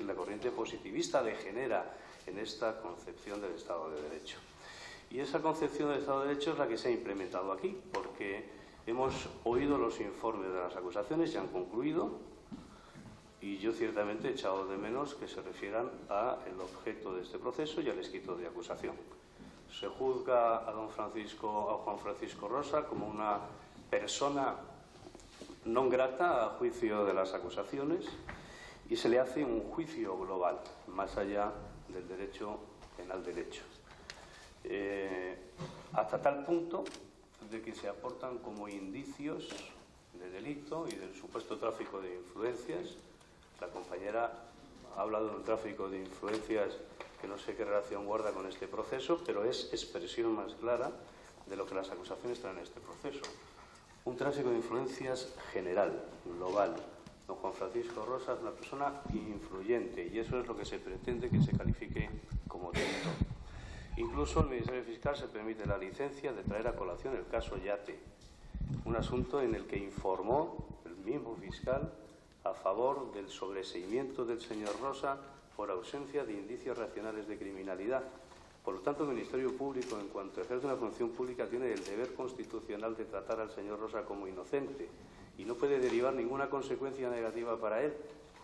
la corriente positivista degenera en esta concepción del Estado de Derecho. Y esa concepción del Estado de Derecho es la que se ha implementado aquí, porque hemos oído los informes de las acusaciones, ya han concluido, y yo ciertamente he echado de menos que se refieran al objeto de este proceso y al escrito de acusación. Se juzga a Juan Francisco Rosa como una persona non grata a juicio de las acusaciones y se le hace un juicio global, más allá del derecho penal del hecho. Hasta tal punto de que se aportan como indicios de delito y del supuesto tráfico de influencias. La compañera ha hablado de un tráfico de influencias que no sé qué relación guarda con este proceso, pero es expresión más clara de lo que las acusaciones traen en este proceso. Un tráfico de influencias general, global. Don Juan Francisco Rosa es una persona influyente y eso es lo que se pretende que se califique como delito. Incluso el Ministerio Fiscal se permite la licencia de traer a colación el caso Yate, un asunto en el que informó el mismo fiscal a favor del sobreseimiento del señor Rosa por ausencia de indicios racionales de criminalidad. Por lo tanto, el Ministerio Público, en cuanto ejerce una función pública, tiene el deber constitucional de tratar al señor Rosa como inocente y no puede derivar ninguna consecuencia negativa para él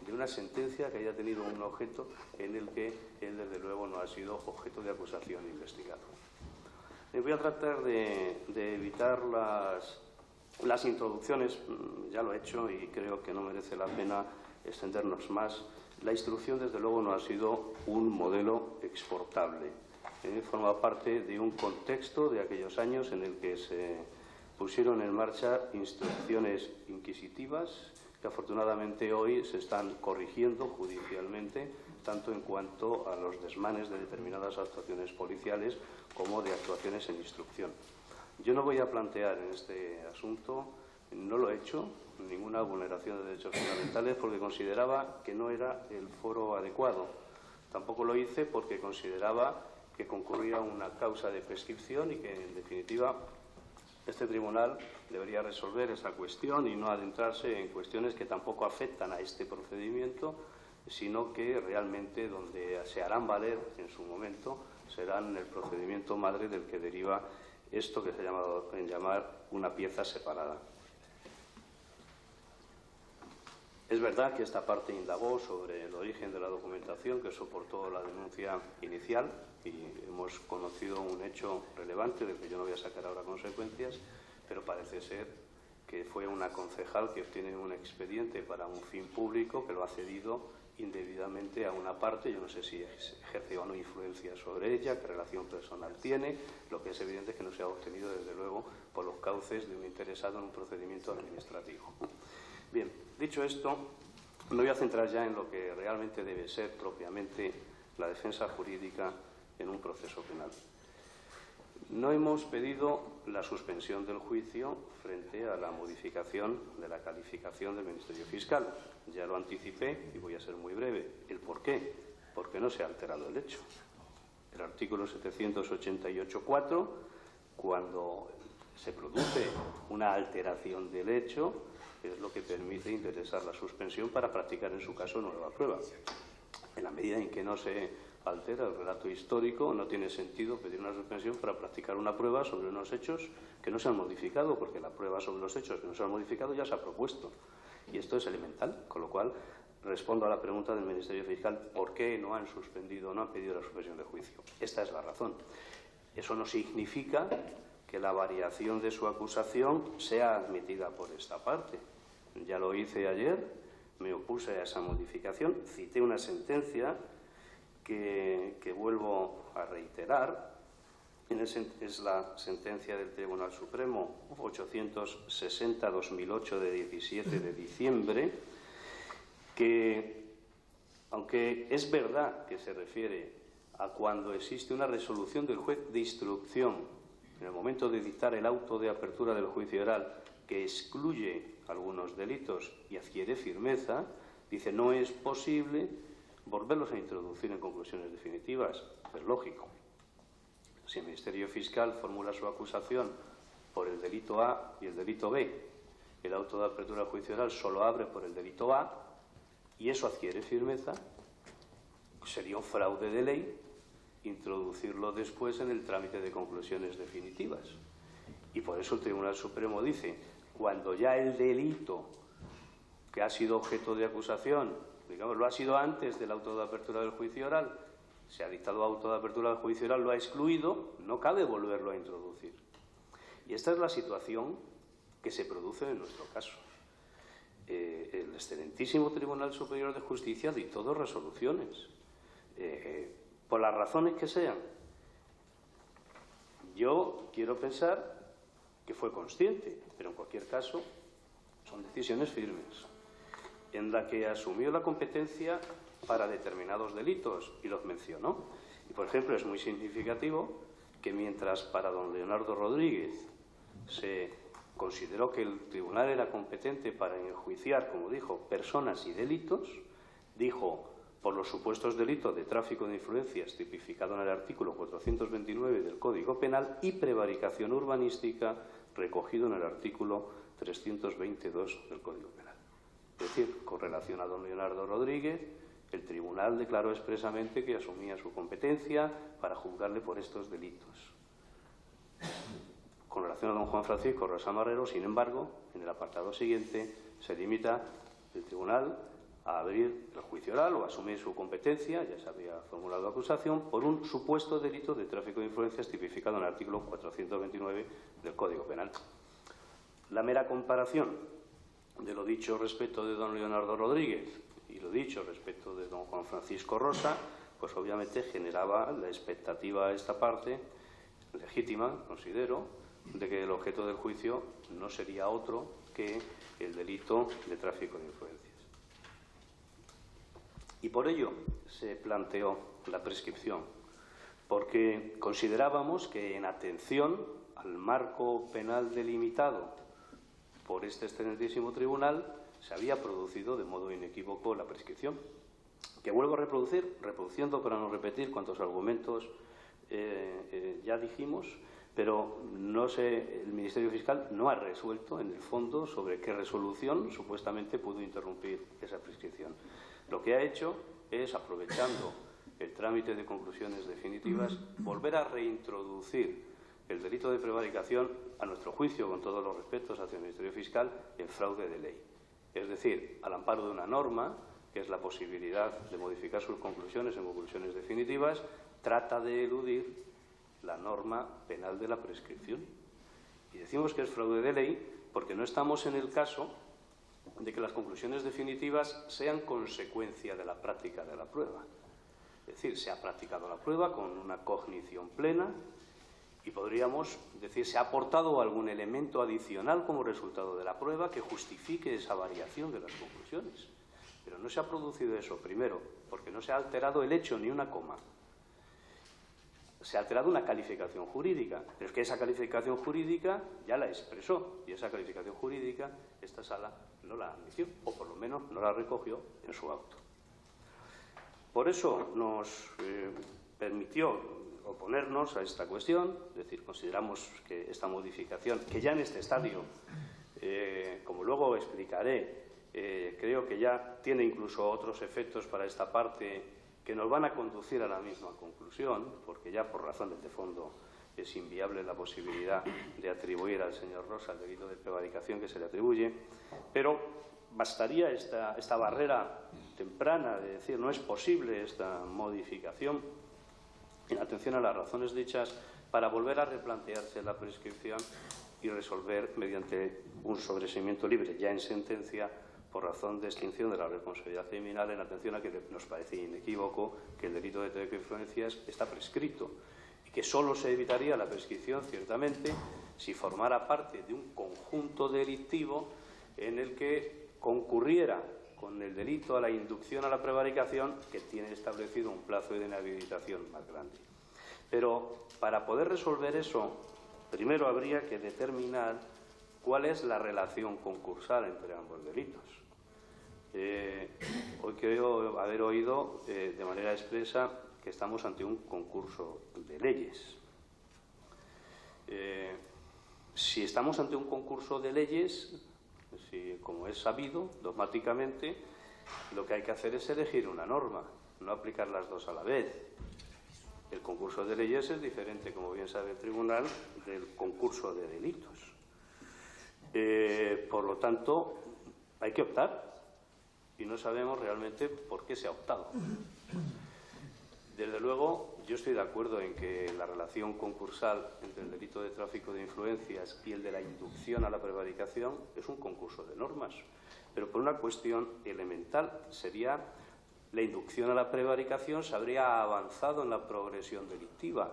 de una sentencia que haya tenido un objeto en el que él, desde luego, no ha sido objeto de acusación investigado. Voy a tratar de evitar las introducciones, ya lo he hecho y creo que no merece la pena extendernos más. La instrucción, desde luego, no ha sido un modelo exportable. Forma parte de un contexto de aquellos años en el que se pusieron en marcha instrucciones inquisitivas que afortunadamente hoy se están corrigiendo judicialmente, tanto en cuanto a los desmanes de determinadas actuaciones policiales como de actuaciones en instrucción. Yo no voy a plantear en este asunto, no lo he hecho, ninguna vulneración de derechos fundamentales porque consideraba que no era el foro adecuado. Tampoco lo hice porque consideraba que concurría una causa de prescripción y que, en definitiva, este tribunal debería resolver esa cuestión y no adentrarse en cuestiones que tampoco afectan a este procedimiento, sino que realmente donde se harán valer en su momento serán el procedimiento madre del que deriva esto que se ha llamado en llamar una pieza separada. Es verdad que esta parte indagó sobre el origen de la documentación que soportó la denuncia inicial y hemos conocido un hecho relevante del que yo no voy a sacar ahora consecuencias, pero parece ser que fue una concejal que obtiene un expediente para un fin público que lo ha cedido indebidamente a una parte. Yo no sé si ejerce o no influencia sobre ella, qué relación personal tiene. Lo que es evidente es que no se ha obtenido, desde luego, por los cauces de un interesado en un procedimiento administrativo. Bien, dicho esto, me voy a centrar ya en lo que realmente debe ser propiamente la defensa jurídica en un proceso penal. No hemos pedido la suspensión del juicio frente a la modificación de la calificación del Ministerio Fiscal. Ya lo anticipé y voy a ser muy breve. ¿El por qué? Porque no se ha alterado el hecho. El artículo 788.4, cuando se produce una alteración del hecho, es lo que permite interesar la suspensión para practicar en su caso nueva prueba. En la medida en que no se altera el relato histórico, no tiene sentido pedir una suspensión para practicar una prueba sobre unos hechos que no se han modificado, porque la prueba sobre los hechos que no se han modificado ya se ha propuesto. Y esto es elemental, con lo cual respondo a la pregunta del Ministerio Fiscal: ¿por qué no han suspendido, no han pedido la suspensión de juicio? Esta es la razón. Eso no significa que la variación de su acusación sea admitida por esta parte. Ya lo hice ayer, me opuse a esa modificación, cité una sentencia que vuelvo a reiterar. Es la sentencia del Tribunal Supremo 860-2008 de 17 de diciembre, que, aunque es verdad que se refiere a cuando existe una resolución del juez de instrucción en el momento de dictar el auto de apertura del juicio oral, que excluye algunos delitos y adquiere firmeza, dice: no es posible volverlos a introducir en conclusiones definitivas. Es lógico. Si el Ministerio Fiscal formula su acusación por el delito A y el delito B, el auto de apertura del juicio oral solo abre por el delito A y eso adquiere firmeza, sería un fraude de ley introducirlo después en el trámite de conclusiones definitivas. Y por eso el Tribunal Supremo dice, cuando ya el delito que ha sido objeto de acusación, digamos, lo ha sido antes del auto de apertura del juicio oral, se ha dictado auto de apertura del juicio oral, lo ha excluido, no cabe volverlo a introducir. Y esta es la situación que se produce en nuestro caso. El excelentísimo Tribunal Superior de Justicia dictó dos resoluciones. Por las razones que sean, yo quiero pensar que fue consciente, pero en cualquier caso son decisiones firmes, en la que asumió la competencia para determinados delitos y los mencionó. Y, por ejemplo, es muy significativo que mientras para don Leonardo Rodríguez se consideró que el tribunal era competente para enjuiciar, como dijo, personas y delitos, dijo, por los supuestos delitos de tráfico de influencias tipificado en el artículo 429 del Código Penal y prevaricación urbanística recogido en el artículo 322 del Código Penal. Es decir, con relación a don Leonardo Rodríguez, el tribunal declaró expresamente que asumía su competencia para juzgarle por estos delitos. Con relación a don Juan Francisco Rosa Marrero, sin embargo, en el apartado siguiente se limita el tribunal a abrir el juicio oral o a asumir su competencia, ya se había formulado acusación, por un supuesto delito de tráfico de influencias tipificado en el artículo 429 del Código Penal. La mera comparación de lo dicho respecto de don Leonardo Rodríguez y lo dicho respecto de don Juan Francisco Rosa, pues obviamente generaba la expectativa a esta parte, legítima, considero, de que el objeto del juicio no sería otro que el delito de tráfico de influencias. Y por ello se planteó la prescripción, porque considerábamos que en atención al marco penal delimitado por este excelentísimo tribunal se había producido de modo inequívoco la prescripción, que vuelvo a reproducir, reproduciendo para no repetir cuantos argumentos ya dijimos, pero no sé, el Ministerio Fiscal no ha resuelto en el fondo sobre qué resolución supuestamente pudo interrumpir esa prescripción. Lo que ha hecho es, aprovechando el trámite de conclusiones definitivas, volver a reintroducir el delito de prevaricación, a nuestro juicio, con todos los respetos hacia el Ministerio Fiscal, en fraude de ley. Es decir, al amparo de una norma, que es la posibilidad de modificar sus conclusiones en conclusiones definitivas, trata de eludir la norma penal de la prescripción. Y decimos que es fraude de ley porque no estamos en el caso de que las conclusiones definitivas sean consecuencia de la práctica de la prueba. Es decir, se ha practicado la prueba con una cognición plena y podríamos decir se ha aportado algún elemento adicional como resultado de la prueba que justifique esa variación de las conclusiones. Pero no se ha producido eso, primero, porque no se ha alterado el hecho ni una coma. Se ha alterado una calificación jurídica, pero es que esa calificación jurídica ya la expresó y esa calificación jurídica esta sala no la admitió, o por lo menos no la recogió en su auto. Por eso nos permitió oponernos a esta cuestión, es decir, consideramos que esta modificación, que ya en este estadio, como luego explicaré, creo que ya tiene incluso otros efectos para esta parte que nos van a conducir a la misma conclusión, porque ya por razones de fondo es inviable la posibilidad de atribuir al señor Rosa el delito de prevaricación que se le atribuye, pero bastaría esta barrera temprana de decir no es posible esta modificación en atención a las razones dichas para volver a replantearse la prescripción y resolver mediante un sobreseimiento libre ya en sentencia por razón de extinción de la responsabilidad criminal en atención a que nos parece inequívoco que el delito de tráfico de influencias está prescrito y que solo se evitaría la prescripción ciertamente si formara parte de un conjunto delictivo en el que concurriera con el delito a la inducción a la prevaricación que tiene establecido un plazo de inhabilitación más grande. Pero para poder resolver eso, primero habría que determinar cuál es la relación concursal entre ambos delitos. Hoy creo haber oído de manera expresa que estamos ante un concurso de leyes. Si estamos ante un concurso de leyes, como es sabido, dogmáticamente, lo que hay que hacer es elegir una norma. no aplicar las dos a la vez. El concurso de leyes es diferente, como bien sabe el tribunal, del concurso de delitos. Por lo tanto, hay que optar y no sabemos realmente por qué se ha optado. Desde luego, yo estoy de acuerdo en que la relación concursal entre el delito de tráfico de influencias y el de la inducción a la prevaricación es un concurso de normas, pero por una cuestión elemental sería la inducción a la prevaricación se habría avanzado en la progresión delictiva,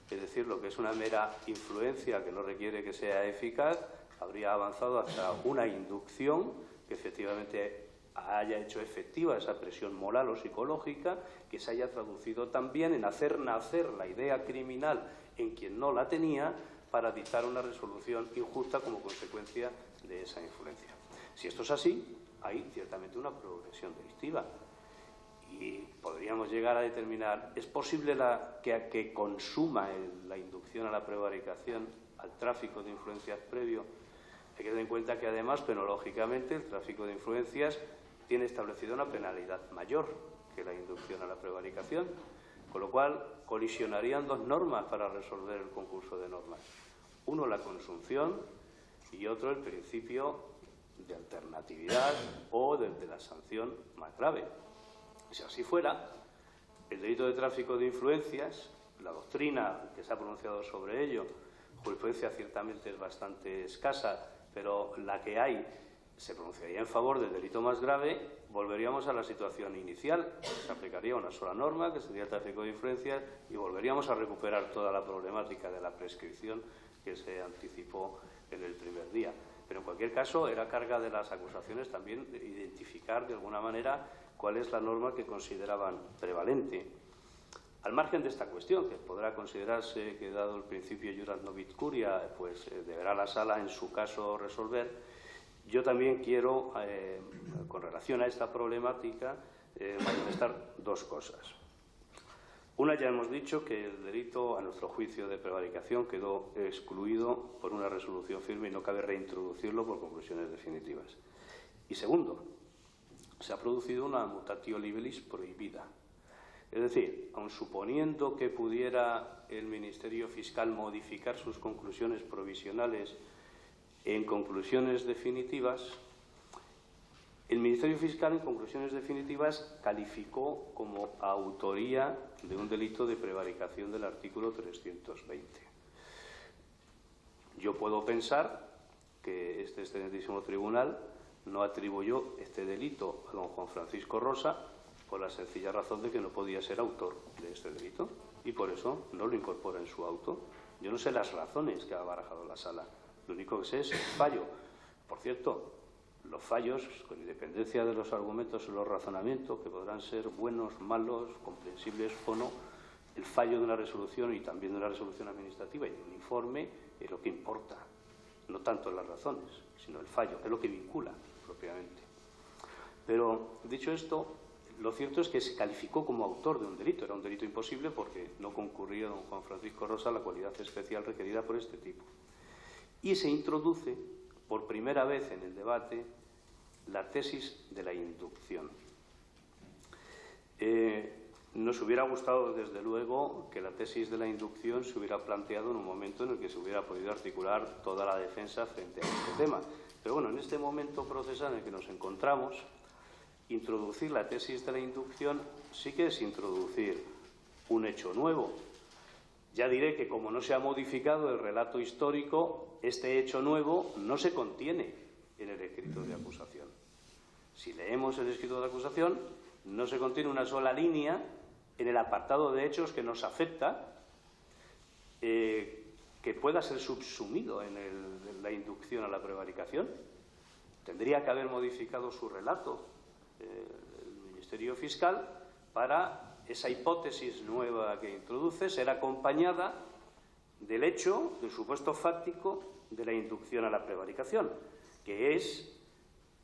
es decir, lo que es una mera influencia que no requiere que sea eficaz, habría avanzado hasta una inducción que efectivamente haya hecho efectiva esa presión moral o psicológica, que se haya traducido también en hacer nacer la idea criminal en quien no la tenía para dictar una resolución injusta como consecuencia de esa influencia. Si esto es así, hay ciertamente una progresión delictiva. Y podríamos llegar a determinar, ¿es posible que consuma la inducción a la prevaricación, al tráfico de influencias previo? Hay que tener en cuenta que además, penológicamente, el tráfico de influencias tiene establecida una penalidad mayor que la inducción a la prevaricación, con lo cual colisionarían dos normas para resolver el concurso de normas. Uno, la consunción, y otro, el principio de alternatividad o de la sanción más grave. Si así fuera, el delito de tráfico de influencias, la doctrina que se ha pronunciado sobre ello, jurisprudencia ciertamente es bastante escasa, pero la que hay se pronunciaría en favor del delito más grave, volveríamos a la situación inicial. Se aplicaría una sola norma, que sería el tráfico de influencias, y volveríamos a recuperar toda la problemática de la prescripción que se anticipó en el primer día. Pero en cualquier caso, era carga de las acusaciones también identificar de alguna manera cuál es la norma que consideraban prevalente. Al margen de esta cuestión, que podrá considerarse que, dado el principio iurat novit curia, pues deberá la sala en su caso resolver, yo también quiero, con relación a esta problemática, manifestar dos cosas. Una, ya hemos dicho que el delito, a nuestro juicio, de prevaricación quedó excluido por una resolución firme y no cabe reintroducirlo por conclusiones definitivas. Y segundo, se ha producido una mutatio libellis prohibida. Es decir, aun suponiendo que pudiera el Ministerio Fiscal modificar sus conclusiones provisionales en conclusiones definitivas, el Ministerio Fiscal en conclusiones definitivas calificó como autoría de un delito de prevaricación del artículo 320. Yo puedo pensar que este excelentísimo tribunal no atribuyó este delito a don Juan Francisco Rosa por la sencilla razón de que no podía ser autor de este delito y por eso no lo incorpora en su auto. Yo no sé las razones que ha barajado la sala, lo único que sé es el fallo. Por cierto, los fallos, con independencia de los argumentos o los razonamientos, que podrán ser buenos, malos, comprensibles o no, el fallo de una resolución y también de una resolución administrativa y de un informe es lo que importa, no tanto las razones, sino el fallo, que es lo que vincula propiamente. Pero, dicho esto, lo cierto es que se calificó como autor de un delito. Era un delito imposible porque no concurría don Juan Francisco Rosa la cualidad especial requerida por este tipo. Y se introduce por primera vez en el debate la tesis de la inducción. Nos hubiera gustado, desde luego, que la tesis de la inducción se hubiera planteado en un momento en el que se hubiera podido articular toda la defensa frente a este tema. Pero bueno, en este momento procesal en el que nos encontramos, introducir la tesis de la inducción sí que es introducir un hecho nuevo. Ya diré que, como no se ha modificado el relato histórico, este hecho nuevo no se contiene en el escrito de acusación. Si leemos el escrito de acusación, no se contiene una sola línea en el apartado de hechos que nos afecta, que pueda ser subsumido en la inducción a la prevaricación. Tendría que haber modificado su relato el Ministerio Fiscal para esa hipótesis nueva que introduce ser acompañada del hecho, del supuesto fáctico de la inducción a la prevaricación, que es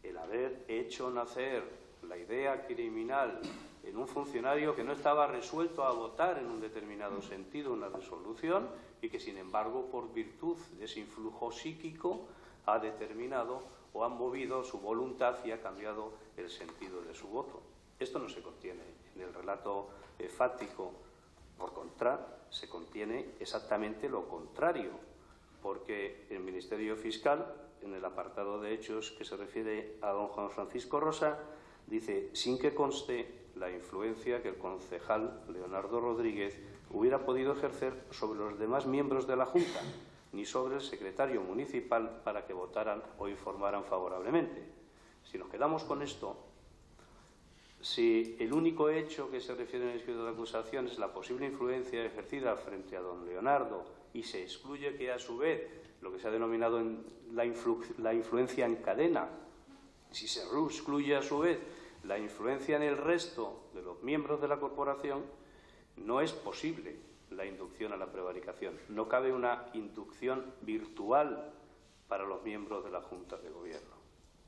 el haber hecho nacer la idea criminal en un funcionario que no estaba resuelto a votar en un determinado sentido una resolución y que, sin embargo, por virtud de ese influjo psíquico, ha determinado o ha movido su voluntad y ha cambiado el sentido de su voto. Esto no se contiene en En el relato fático, por contra, se contiene exactamente lo contrario, porque el Ministerio Fiscal, en el apartado de hechos que se refiere a don Juan Francisco Rosa, dice, sin que conste la influencia que el concejal Leonardo Rodríguez hubiera podido ejercer sobre los demás miembros de la Junta, ni sobre el secretario municipal para que votaran o informaran favorablemente. Si nos quedamos con esto, si el único hecho que se refiere en el escrito de acusación es la posible influencia ejercida frente a don Leonardo y se excluye que, a su vez, lo que se ha denominado la influencia en cadena, si se excluye, a su vez, la influencia en el resto de los miembros de la corporación, no es posible la inducción a la prevaricación. No cabe una inducción virtual para los miembros de la Junta de Gobierno.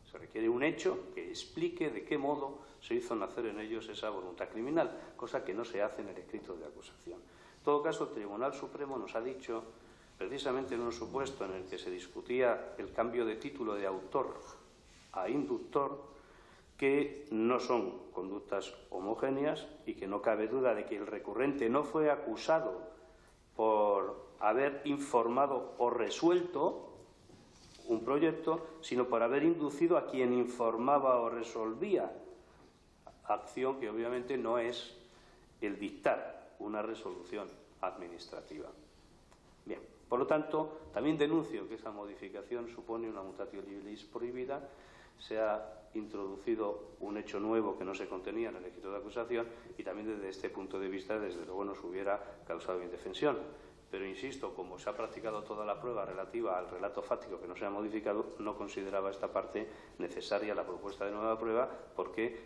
Se requiere un hecho que explique de qué modo se hizo nacer en ellos esa voluntad criminal, cosa que no se hace en el escrito de acusación. En todo caso, el Tribunal Supremo nos ha dicho, precisamente en un supuesto en el que se discutía el cambio de título de autor a inductor, que no son conductas homogéneas y que no cabe duda de que el recurrente no fue acusado por haber informado o resuelto un proyecto, sino por haber inducido a quien informaba o resolvía, acción que obviamente no es el dictar una resolución administrativa. Bien, por lo tanto, también denuncio que esa modificación supone una mutatio libellis prohibida. Se ha introducido un hecho nuevo que no se contenía en el escrito de acusación y también desde este punto de vista, desde luego, nos hubiera causado indefensión. Pero, insisto, como se ha practicado toda la prueba relativa al relato fáctico que no se ha modificado, no consideraba esta parte necesaria la propuesta de nueva prueba porque,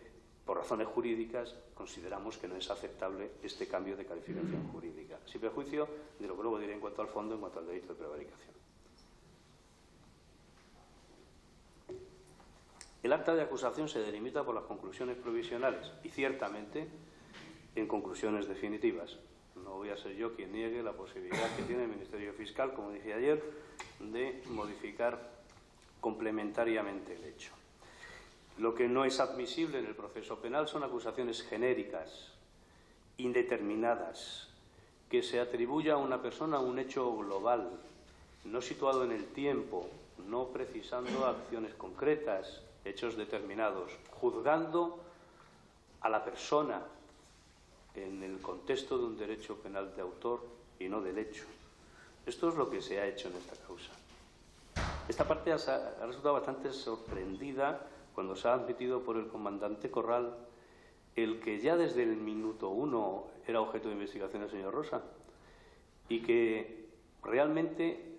por razones jurídicas, consideramos que no es aceptable este cambio de calificación jurídica. Sin perjuicio de lo que luego diré en cuanto al fondo, en cuanto al delito de prevaricación. El acta de acusación se delimita por las conclusiones provisionales y, ciertamente, en conclusiones definitivas. No voy a ser yo quien niegue la posibilidad que tiene el Ministerio Fiscal, como dije ayer, de modificar complementariamente el hecho. Lo que no es admisible en el proceso penal son acusaciones genéricas, indeterminadas, que se atribuya a una persona un hecho global, no situado en el tiempo, no precisando acciones concretas, hechos determinados, juzgando a la persona en el contexto de un derecho penal de autor y no del hecho. Esto es lo que se ha hecho en esta causa. Esta parte ha resultado bastante sorprendida cuando se ha admitido por el comandante Corral el que ya desde el minuto 1 era objeto de investigación del señor Rosa y que realmente,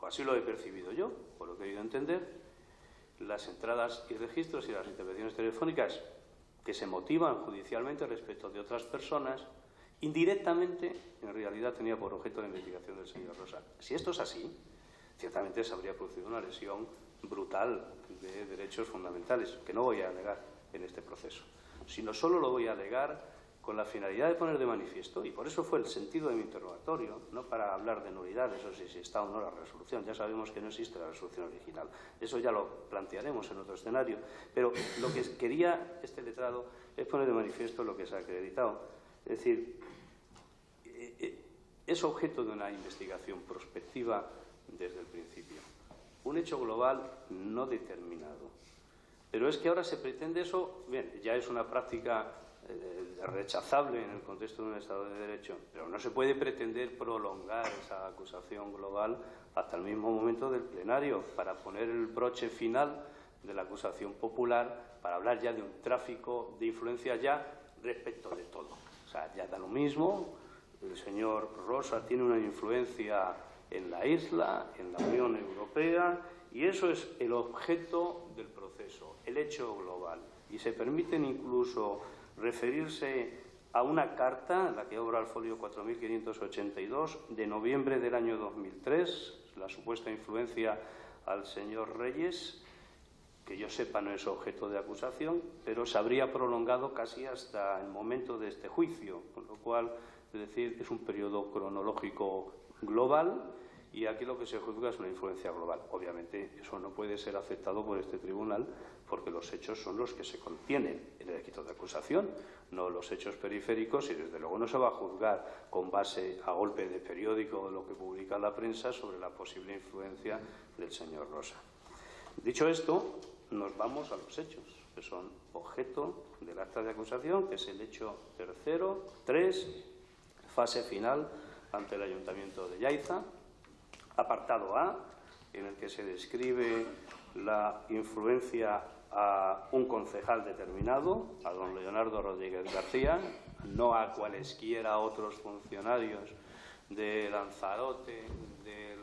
o así lo he percibido yo, por lo que he ido a entender, las entradas y registros y las intervenciones telefónicas que se motivan judicialmente respecto de otras personas, indirectamente, en realidad tenía por objeto la investigación del señor Rosa. Si esto es así, ciertamente se habría producido una lesión brutal de derechos fundamentales, que no voy a alegar en este proceso, sino solo lo voy a alegar con la finalidad de poner de manifiesto, y por eso fue el sentido de mi interrogatorio, no para hablar de nulidades o si está o no la resolución. Ya sabemos que no existe la resolución original. Eso ya lo plantearemos en otro escenario. Pero lo que quería este letrado es poner de manifiesto lo que se ha acreditado. Es decir, es objeto de una investigación prospectiva desde el principio. Un hecho global no determinado. Pero es que ahora se pretende eso, bien, ya es una práctica rechazable en el contexto de un Estado de Derecho, pero no se puede pretender prolongar esa acusación global hasta el mismo momento del plenario para poner el broche final de la acusación popular, para hablar ya de un tráfico de influencia ya respecto de todo. O sea, ya da lo mismo, el señor Rosa tiene una influencia en la isla, en la Unión Europea, y eso es el objeto del proceso, el hecho global. Y se permiten incluso referirse a una carta, la que obra el folio 4582, de noviembre del año 2003, la supuesta influencia al señor Reyes, que yo sepa no es objeto de acusación, pero se habría prolongado casi hasta el momento de este juicio, con lo cual, es decir, es un periodo cronológico global y aquí lo que se juzga es una influencia global. Obviamente eso no puede ser aceptado por este tribunal porque los hechos son los que se contienen en el escrito de acusación, no los hechos periféricos, y desde luego no se va a juzgar con base a golpe de periódico o lo que publica la prensa sobre la posible influencia del señor Rosa. Dicho esto, nos vamos a los hechos, que son objeto del acta de acusación, que es el hecho tercero, 3, fase final ante el Ayuntamiento de Yaiza, apartado A, en el que se describe la influencia a un concejal determinado, a don Leonardo Rodríguez García, no a cualesquiera otros funcionarios de Lanzarote, de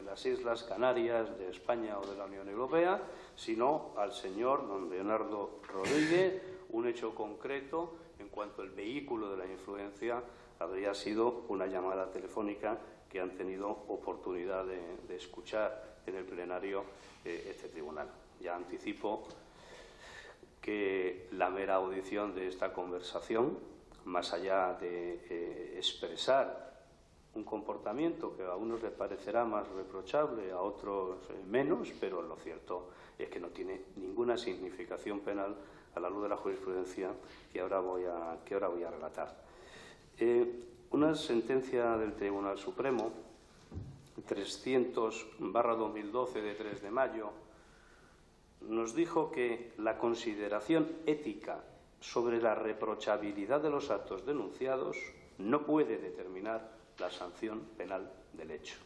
las Islas Canarias, de España o de la Unión Europea, sino al señor don Leonardo Rodríguez, un hecho concreto en cuanto al vehículo de la influencia habría sido una llamada telefónica que han tenido oportunidad de escuchar en el plenario este tribunal. Ya anticipo que la mera audición de esta conversación, más allá de expresar un comportamiento que a unos les parecerá más reprochable, a otros menos, pero lo cierto es que no tiene ninguna significación penal a la luz de la jurisprudencia que ahora voy a relatar. Una sentencia del Tribunal Supremo 300/2012 de 3 de mayo nos dijo que la consideración ética sobre la reprochabilidad de los actos denunciados no puede determinar la sanción penal del hecho.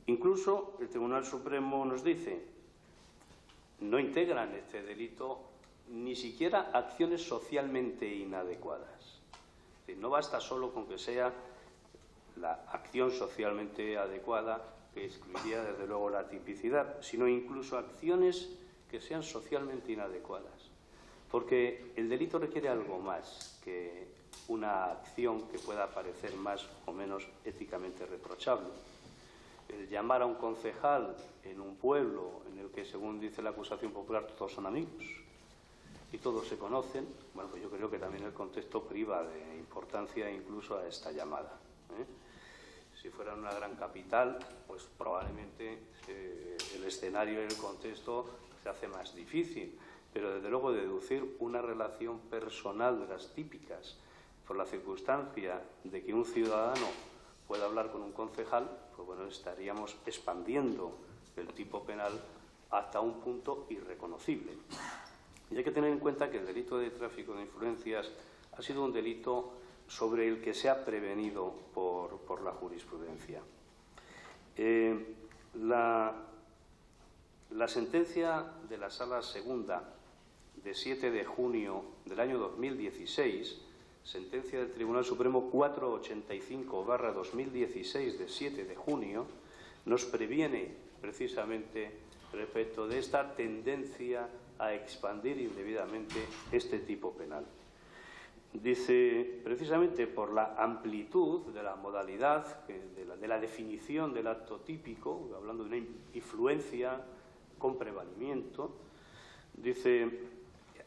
Incluso el Tribunal Supremo nos dice no integran este delito ni siquiera acciones socialmente inadecuadas. Es decir, no basta solo con que sea la acción socialmente adecuada, que excluiría desde luego la tipicidad, sino incluso acciones que sean socialmente inadecuadas. Porque el delito requiere algo más que una acción que pueda parecer más o menos éticamente reprochable. El llamar a un concejal en un pueblo en el que, según dice la acusación popular, todos son amigos y todos se conocen, bueno, pues yo creo que también el contexto priva de importancia incluso a esta llamada. Si fuera una gran capital, pues probablemente el escenario y el contexto se hace más difícil, pero desde luego deducir una relación personal de las típicas por la circunstancia de que un ciudadano pueda hablar con un concejal, pues bueno, estaríamos expandiendo el tipo penal hasta un punto irreconocible. Y hay que tener en cuenta que el delito de tráfico de influencias ha sido un delito sobre el que se ha prevenido por la jurisprudencia. La sentencia de la Sala Segunda de 7 de junio del año 2016, sentencia del Tribunal Supremo 485/2016 de 7 de junio, nos previene precisamente respecto de esta tendencia a expandir indebidamente este tipo penal. Dice, precisamente por la amplitud de la modalidad, de la definición del acto típico, hablando de una influencia con prevalimiento, dice,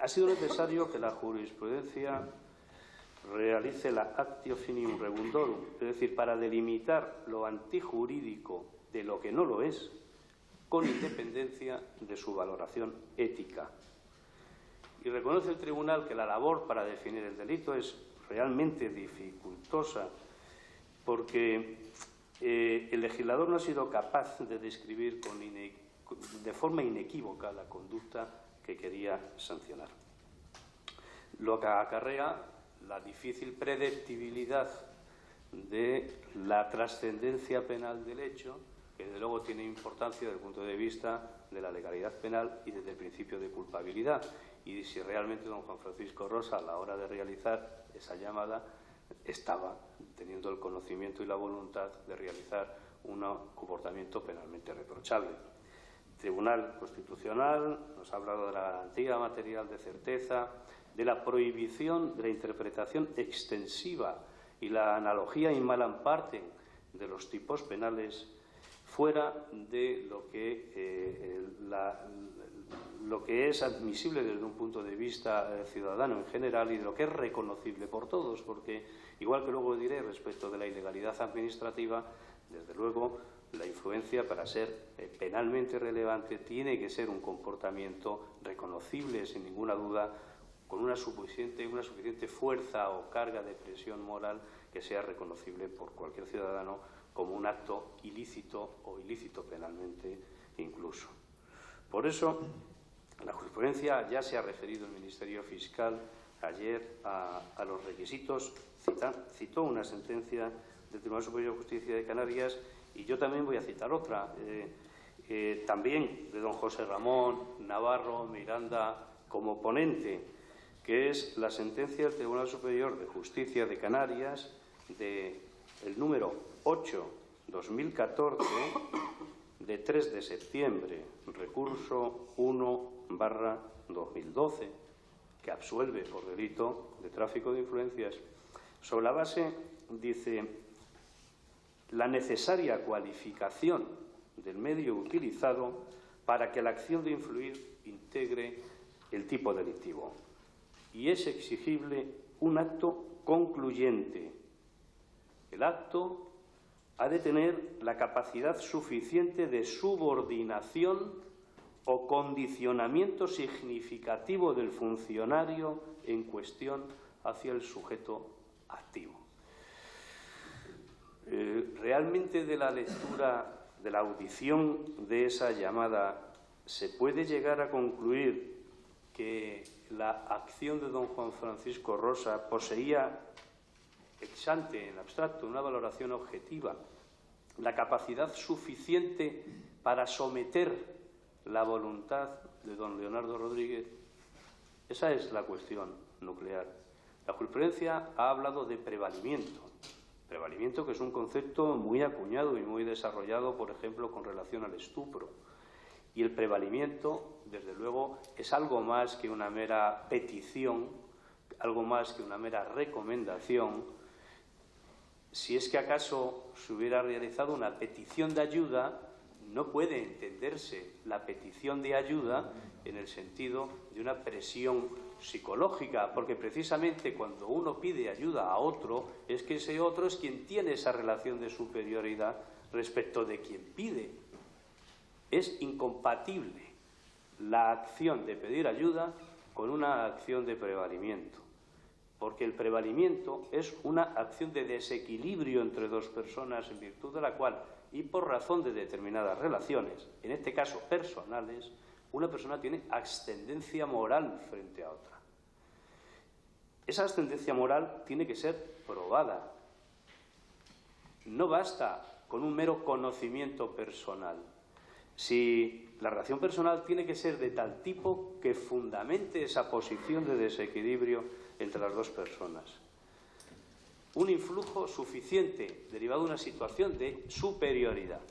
ha sido necesario que la jurisprudencia realice la actio finium rebundorum, es decir, para delimitar lo antijurídico de lo que no lo es, con independencia de su valoración ética. Y reconoce el tribunal que la labor para definir el delito es realmente dificultosa porque el legislador no ha sido capaz de describir de forma inequívoca la conducta que quería sancionar. Lo que acarrea la difícil predictibilidad de la trascendencia penal del hecho, que desde luego tiene importancia desde el punto de vista de la legalidad penal y desde el principio de culpabilidad. Y si realmente don Juan Francisco Rosa, a la hora de realizar esa llamada, estaba teniendo el conocimiento y la voluntad de realizar un comportamiento penalmente reprochable. El Tribunal Constitucional nos ha hablado de la garantía material de certeza, de la prohibición de la interpretación extensiva y la analogía in malam parte de los tipos penales fuera de lo que es admisible desde un punto de vista ciudadano en general y de lo que es reconocible por todos, porque, igual que luego diré respecto de la ilegalidad administrativa, desde luego la influencia, para ser penalmente relevante, tiene que ser un comportamiento reconocible, sin ninguna duda, con una suficiente fuerza o carga de presión moral que sea reconocible por cualquier ciudadano como un acto ilícito o ilícito penalmente incluso. Por eso, la jurisprudencia, ya se ha referido el Ministerio Fiscal ayer a los requisitos, citó una sentencia del Tribunal Superior de Justicia de Canarias y yo también voy a citar otra, también de don José Ramón Navarro Miranda como ponente, que es la sentencia del Tribunal Superior de Justicia de Canarias el número 8/2014 de 3 de septiembre, recurso 1/2012, que absuelve por delito de tráfico de influencias. Sobre la base, dice, la necesaria cualificación del medio utilizado para que la acción de influir integre el tipo delictivo. Y es exigible un acto concluyente. El acto ha de tener la capacidad suficiente de subordinación o condicionamiento significativo del funcionario en cuestión hacia el sujeto activo. Realmente, de la lectura, de la audición de esa llamada, se puede llegar a concluir que la acción de don Juan Francisco Rosa poseía ex ante, en abstracto, una valoración objetiva, la capacidad suficiente para someter la voluntad de don Leonardo Rodríguez. Esa es la cuestión nuclear. La jurisprudencia ha hablado de prevalimiento, que es un concepto muy acuñado y muy desarrollado, por ejemplo, con relación al estupro. Y el prevalimiento, desde luego, es algo más que una mera petición, algo más que una mera recomendación. Si es que acaso se hubiera realizado una petición de ayuda, no puede entenderse la petición de ayuda en el sentido de una presión psicológica, porque precisamente cuando uno pide ayuda a otro, es que ese otro es quien tiene esa relación de superioridad respecto de quien pide. Es incompatible la acción de pedir ayuda con una acción de prevalimiento, porque el prevalimiento es una acción de desequilibrio entre dos personas, en virtud de la cual, y por razón de determinadas relaciones, en este caso personales, una persona tiene ascendencia moral frente a otra. Esa ascendencia moral tiene que ser probada. No basta con un mero conocimiento personal. Si la relación personal tiene que ser de tal tipo que fundamente esa posición de desequilibrio entre las dos personas. Un influjo suficiente derivado de una situación de superioridad.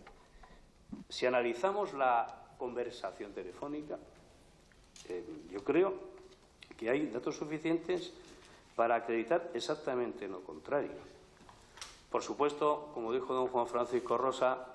Si analizamos la conversación telefónica, yo creo que hay datos suficientes para acreditar exactamente lo contrario. Por supuesto, como dijo don Juan Francisco Rosa,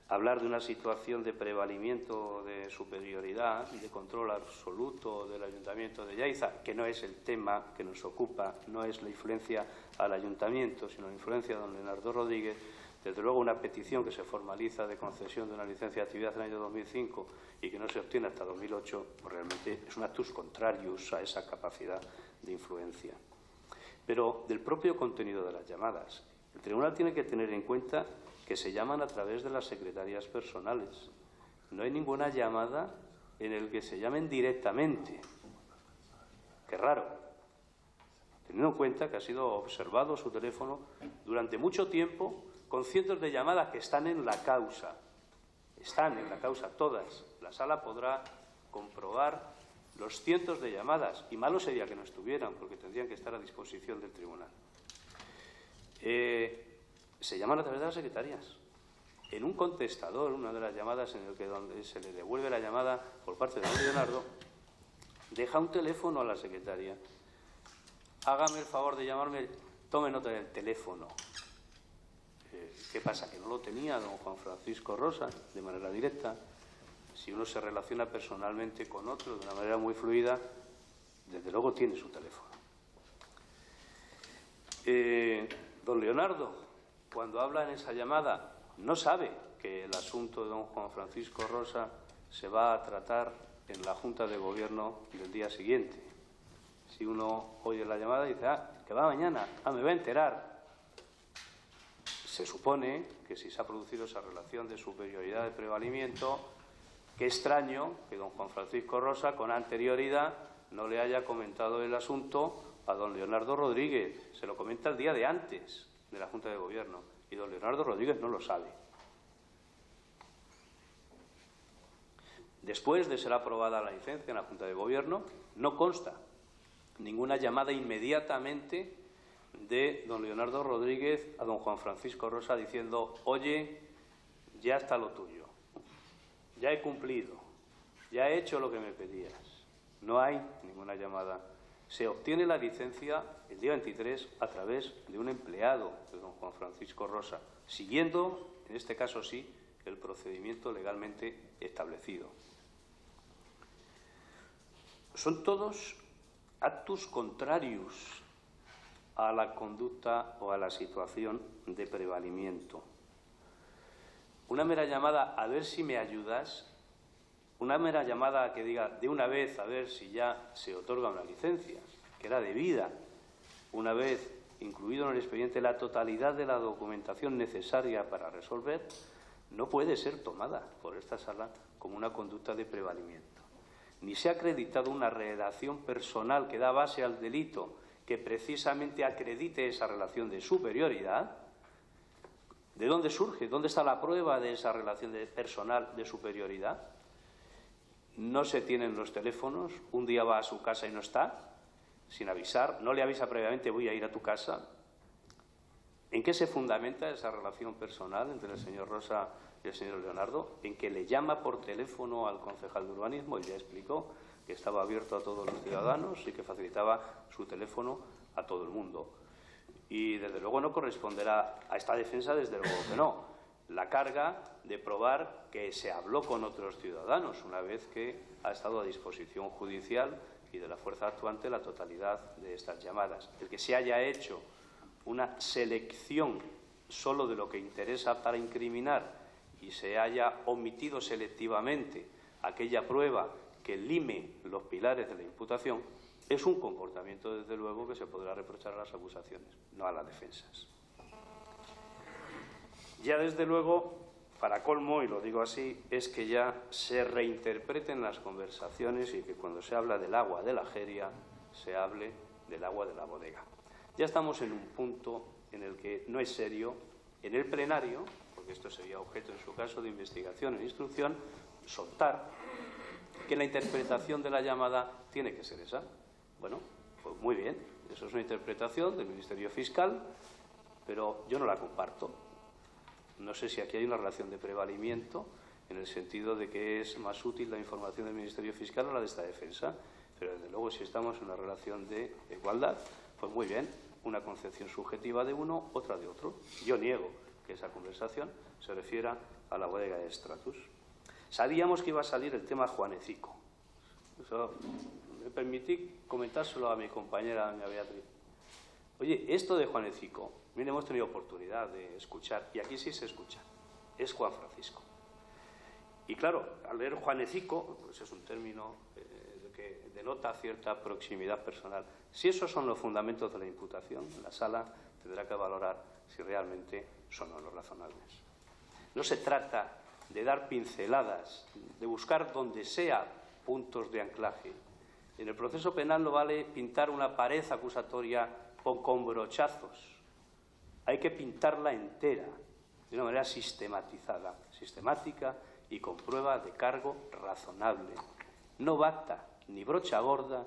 hablar de una situación de prevalimiento, de superioridad y de control absoluto del Ayuntamiento de Yaiza, que no es el tema que nos ocupa, no es la influencia al Ayuntamiento, sino la influencia de don Leonardo Rodríguez. Desde luego, una petición que se formaliza de concesión de una licencia de actividad en el año 2005 y que no se obtiene hasta 2008, pues realmente es un actus contrarius a esa capacidad de influencia. Pero del propio contenido de las llamadas, el Tribunal tiene que tener en cuenta que se llaman a través de las secretarias personales. No hay ninguna llamada en la que se llamen directamente. Qué raro, teniendo en cuenta que ha sido observado su teléfono durante mucho tiempo con cientos de llamadas que están en la causa. Están en la causa todas. La sala podrá comprobar los cientos de llamadas, y malo sería que no estuvieran, porque tendrían que estar a disposición del tribunal. Se llaman a través de las secretarias. En un contestador, una de las llamadas en el que donde se le devuelve la llamada por parte de Leonardo, deja un teléfono a la secretaria. Hágame el favor de llamarme, tome nota del teléfono. ¿Qué pasa? ¿Que no lo tenía don Juan Francisco Rosa de manera directa? Si uno se relaciona personalmente con otro de una manera muy fluida, desde luego tiene su teléfono. Don Leonardo, cuando habla en esa llamada, no sabe que el asunto de don Juan Francisco Rosa se va a tratar en la Junta de Gobierno del día siguiente. Si uno oye la llamada y dice, que va mañana, me va a enterar. Se supone que si se ha producido esa relación de superioridad de prevalimiento, qué extraño que don Juan Francisco Rosa con anterioridad no le haya comentado el asunto a don Leonardo Rodríguez. Se lo comenta el día de antes de la Junta de Gobierno y don Leonardo Rodríguez no lo sabe. Después de ser aprobada la licencia en la Junta de Gobierno, no consta ninguna llamada inmediatamente de don Leonardo Rodríguez a don Juan Francisco Rosa diciendo, oye, ya está lo tuyo, ya he cumplido, ya he hecho lo que me pedías. No hay ninguna llamada. Se obtiene la licencia el día 23 a través de un empleado de don Juan Francisco Rosa, siguiendo, en este caso sí, el procedimiento legalmente establecido. Son todos actus contrarios a la conducta o a la situación de prevalimiento. Una mera llamada a ver si me ayudas, una mera llamada que diga de una vez a ver si ya se otorga una licencia, que era debida, una vez incluido en el expediente la totalidad de la documentación necesaria para resolver, no puede ser tomada por esta sala como una conducta de prevalimiento. Ni se ha acreditado una redacción personal que da base al delito que precisamente acredite esa relación de superioridad. ¿De dónde surge? ¿Dónde está la prueba de esa relación personal de superioridad? No se tienen los teléfonos, un día va a su casa y no está, sin avisar, no le avisa previamente, voy a ir a tu casa. ¿En qué se fundamenta esa relación personal entre el señor Rosa y el señor Leonardo? En que le llama por teléfono al concejal de urbanismo, y ya explicó que estaba abierto a todos los ciudadanos y que facilitaba su teléfono a todo el mundo. Y desde luego no corresponderá a esta defensa, desde luego que no, la carga de probar que se habló con otros ciudadanos una vez que ha estado a disposición judicial y de la fuerza actuante la totalidad de estas llamadas. El que se haya hecho una selección solo de lo que interesa para incriminar y se haya omitido selectivamente aquella prueba que lime los pilares de la imputación, es un comportamiento, desde luego, que se podrá reprochar a las acusaciones, no a las defensas. Ya, desde luego, para colmo, y lo digo así, es que ya se reinterpreten las conversaciones y que cuando se habla del agua de la Jeria, se hable del agua de la bodega. Ya estamos en un punto en el que no es serio, en el plenario, porque esto sería objeto en su caso de investigación e instrucción, soltar que la interpretación de la llamada tiene que ser esa. Bueno, pues muy bien, eso es una interpretación del Ministerio Fiscal, pero yo no la comparto. No sé si aquí hay una relación de prevalimiento en el sentido de que es más útil la información del Ministerio Fiscal a la de esta defensa, pero desde luego si estamos en una relación de igualdad, pues muy bien, una concepción subjetiva de uno, otra de otro. Yo niego que esa conversación se refiera a la bodega de Stratus. Sabíamos que iba a salir el tema Juanecico. Eso me permití comentárselo a mi compañera, doña Beatriz. Oye, esto de Juanecico, mire, hemos tenido oportunidad de escuchar, y aquí sí se escucha, es Juan Francisco. Y claro, al leer Juanecico, pues es un término que denota cierta proximidad personal. Si esos son los fundamentos de la imputación, la sala tendrá que valorar si realmente son o no razonables. No se trata de dar pinceladas, de buscar donde sea puntos de anclaje. En el proceso penal no vale pintar una pared acusatoria con brochazos. Hay que pintarla entera, de una manera sistematizada, sistemática y con prueba de cargo razonable. No basta ni brocha gorda,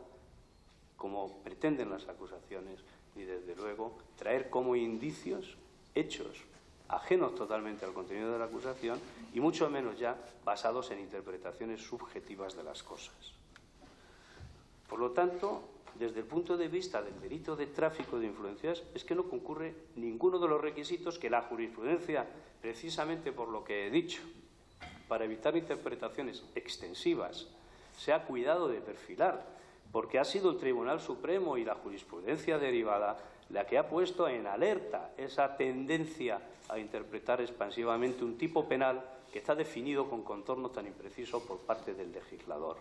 como pretenden las acusaciones, ni desde luego traer como indicios hechos ajenos totalmente al contenido de la acusación y mucho menos ya basados en interpretaciones subjetivas de las cosas. Por lo tanto, desde el punto de vista del delito de tráfico de influencias, es que no concurre ninguno de los requisitos que la jurisprudencia, precisamente por lo que he dicho, para evitar interpretaciones extensivas, se ha cuidado de perfilar, porque ha sido el Tribunal Supremo y la jurisprudencia derivada la que ha puesto en alerta esa tendencia a interpretar expansivamente un tipo penal que está definido con contornos tan imprecisos por parte del legislador.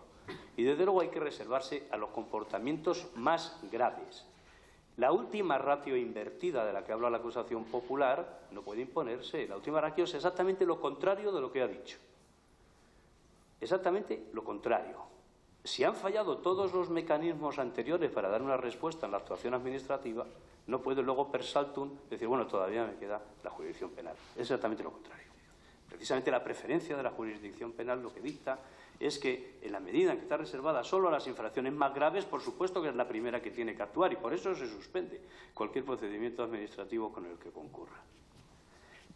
Y desde luego hay que reservarse a los comportamientos más graves. La última ratio invertida de la que habla la acusación popular no puede imponerse. La última ratio es exactamente lo contrario de lo que ha dicho. Exactamente lo contrario. Si han fallado todos los mecanismos anteriores para dar una respuesta en la actuación administrativa, no puede luego per saltum decir, bueno, todavía me queda la jurisdicción penal. Es exactamente lo contrario. Precisamente la preferencia de la jurisdicción penal lo que dicta es que, en la medida en que está reservada solo a las infracciones más graves, por supuesto que es la primera que tiene que actuar y por eso se suspende cualquier procedimiento administrativo con el que concurra.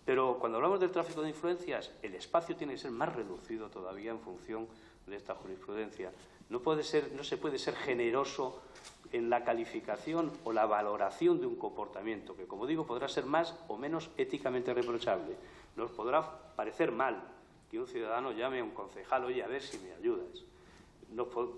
Pero cuando hablamos del tráfico de influencias, el espacio tiene que ser más reducido todavía en función de esta jurisprudencia. No se puede ser generoso en la calificación o la valoración de un comportamiento que, como digo, podrá ser más o menos éticamente reprochable. Nos podrá parecer mal que un ciudadano llame a un concejal, oye, a ver si me ayudas.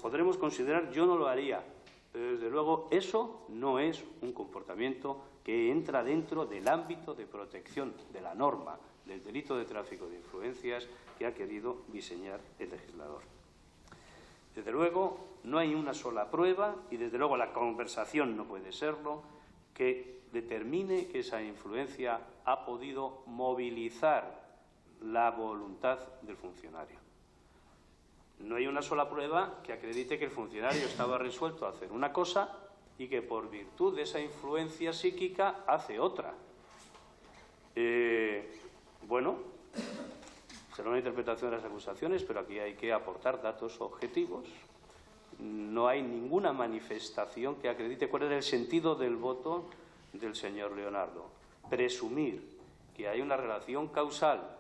Podremos considerar, yo no lo haría, pero desde luego eso no es un comportamiento que entra dentro del ámbito de protección de la norma del delito de tráfico de influencias que ha querido diseñar el legislador. Desde luego, no hay una sola prueba, y desde luego la conversación no puede serlo, que determine que esa influencia ha podido movilizar la voluntad del funcionario. No hay una sola prueba que acredite que el funcionario estaba resuelto a hacer una cosa y que por virtud de esa influencia psíquica hace otra. Bueno, será una interpretación de las acusaciones, pero aquí hay que aportar datos objetivos. No hay ninguna manifestación que acredite cuál era el sentido del voto del señor Leonardo. Presumir que hay una relación causal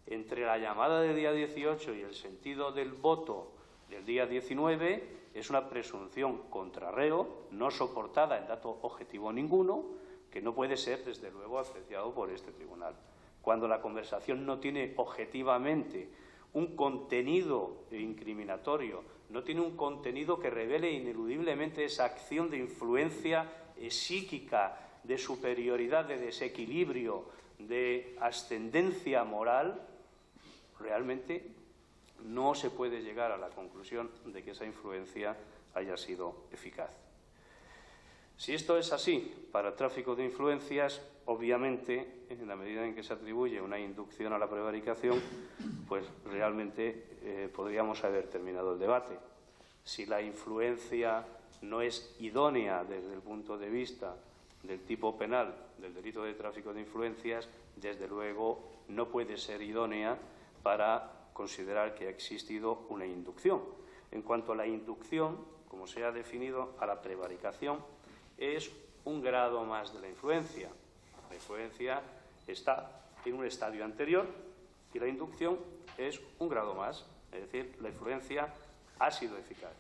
entre la llamada del día 18 y el sentido del voto del día 19 es una presunción contra reo, no soportada en dato objetivo ninguno, que no puede ser, desde luego, apreciado por este tribunal. Cuando la conversación no tiene objetivamente un contenido incriminatorio, no tiene un contenido que revele ineludiblemente esa acción de influencia psíquica, de superioridad, de desequilibrio, de ascendencia moral, realmente no se puede llegar a la conclusión de que esa influencia haya sido eficaz. Si esto es así para el tráfico de influencias, obviamente, en la medida en que se atribuye una inducción a la prevaricación, pues realmente podríamos haber terminado el debate. Si la influencia no es idónea desde el punto de vista del tipo penal del delito de tráfico de influencias, desde luego no puede ser idónea para considerar que ha existido una inducción. En cuanto a la inducción, como se ha definido, a la prevaricación, es un grado más de la influencia. La influencia está en un estadio anterior y la inducción es un grado más, es decir, la influencia ha sido eficaz.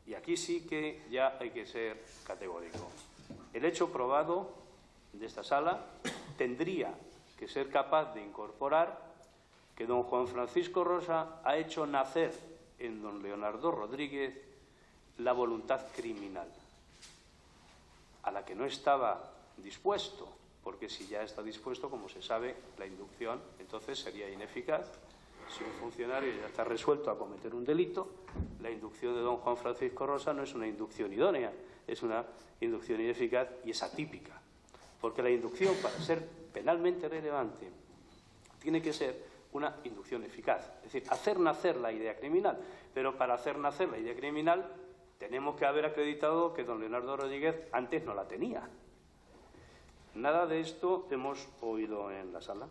Y aquí sí que ya hay que ser categórico. El hecho probado de esta sala tendría que ser capaz de incorporar que don Juan Francisco Rosa ha hecho nacer en don Leonardo Rodríguez la voluntad criminal, a la que no estaba dispuesto, porque si ya está dispuesto, como se sabe, la inducción entonces sería ineficaz. Si un funcionario ya está resuelto a cometer un delito, la inducción de don Juan Francisco Rosa no es una inducción idónea, es una inducción ineficaz y es atípica. Porque la inducción, para ser penalmente relevante, tiene que ser una inducción eficaz. Es decir, hacer nacer la idea criminal. Pero para hacer nacer la idea criminal tenemos que haber acreditado que don Leonardo Rodríguez antes no la tenía. Nada de esto hemos oído en la sala.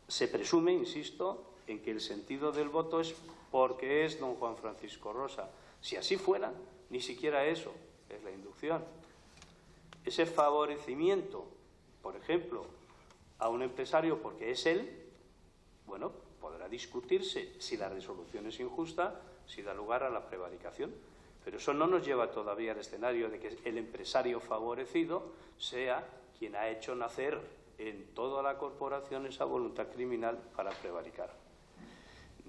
Se presume, insisto, en que el sentido del voto es porque es don Juan Francisco Rosa. Si así fuera, ni siquiera eso es la inducción. Ese favorecimiento, por ejemplo, a un empresario porque es él, bueno, podrá discutirse si la resolución es injusta, si da lugar a la prevaricación. Pero eso no nos lleva todavía al escenario de que el empresario favorecido sea quien ha hecho nacer en toda la corporación esa voluntad criminal para prevaricar.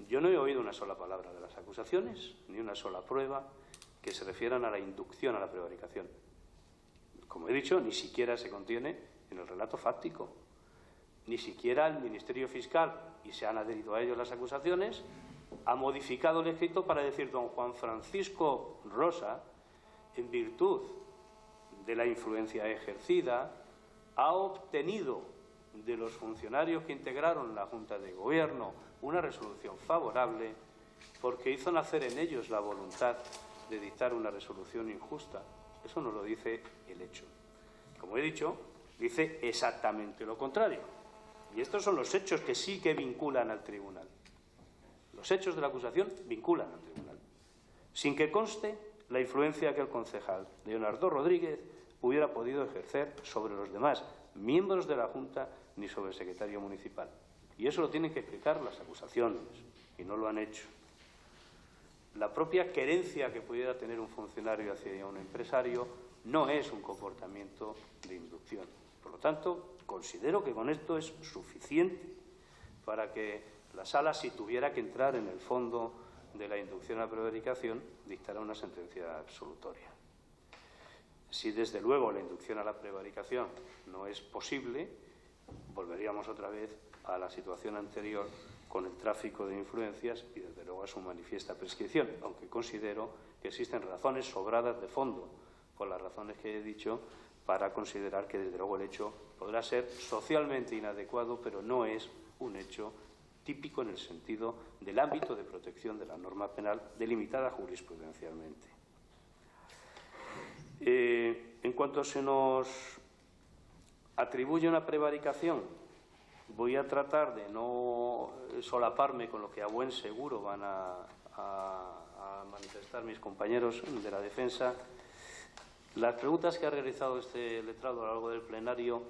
Yo no he oído una sola palabra de las acusaciones, ni una sola prueba que se refieran a la inducción a la prevaricación. Como he dicho, ni siquiera se contiene en el relato fáctico. Ni siquiera el Ministerio Fiscal, y se han adherido a ello las acusaciones, ha modificado el escrito para decir: don Juan Francisco Rosa, en virtud de la influencia ejercida, ha obtenido de los funcionarios que integraron la Junta de Gobierno una resolución favorable porque hizo nacer en ellos la voluntad de dictar una resolución injusta. Eso no lo dice el hecho. Como he dicho, dice exactamente lo contrario. Y estos son los hechos que sí que vinculan al tribunal. Los hechos de la acusación vinculan al tribunal, sin que conste la influencia que el concejal Leonardo Rodríguez hubiera podido ejercer sobre los demás miembros de la Junta ni sobre el secretario municipal. Y eso lo tienen que explicar las acusaciones, y no lo han hecho. La propia querencia que pudiera tener un funcionario hacia un empresario no es un comportamiento de inducción. Por lo tanto, considero que con esto es suficiente para que la Sala, si tuviera que entrar en el fondo de la inducción a la prevaricación, dictara una sentencia absolutoria. Si desde luego la inducción a la prevaricación no es posible, volveríamos otra vez a la situación anterior con el tráfico de influencias y desde luego a su manifiesta prescripción, aunque considero que existen razones sobradas de fondo, por las razones que he dicho, para considerar que desde luego el hecho podrá ser socialmente inadecuado, pero no es un hecho típico en el sentido del ámbito de protección de la norma penal delimitada jurisprudencialmente. En cuanto se nos atribuye una prevaricación, voy a tratar de no solaparme con lo que a buen seguro van a manifestar mis compañeros de la defensa. Las preguntas que ha realizado este letrado a lo largo del plenario,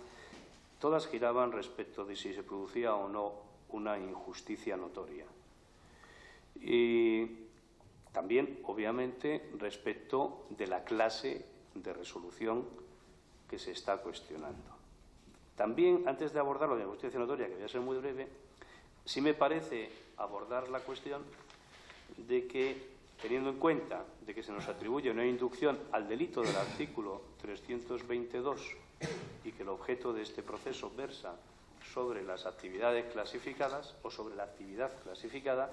todas giraban respecto de si se producía o no una injusticia notoria. Y también, obviamente, respecto de la clase de resolución que se está cuestionando. También, antes de abordar lo de la injusticia notoria, que voy a ser muy breve, sí me parece abordar la cuestión de que, teniendo en cuenta de que se nos atribuye una inducción al delito del artículo 322 y que el objeto de este proceso versa sobre las actividades clasificadas o sobre la actividad clasificada,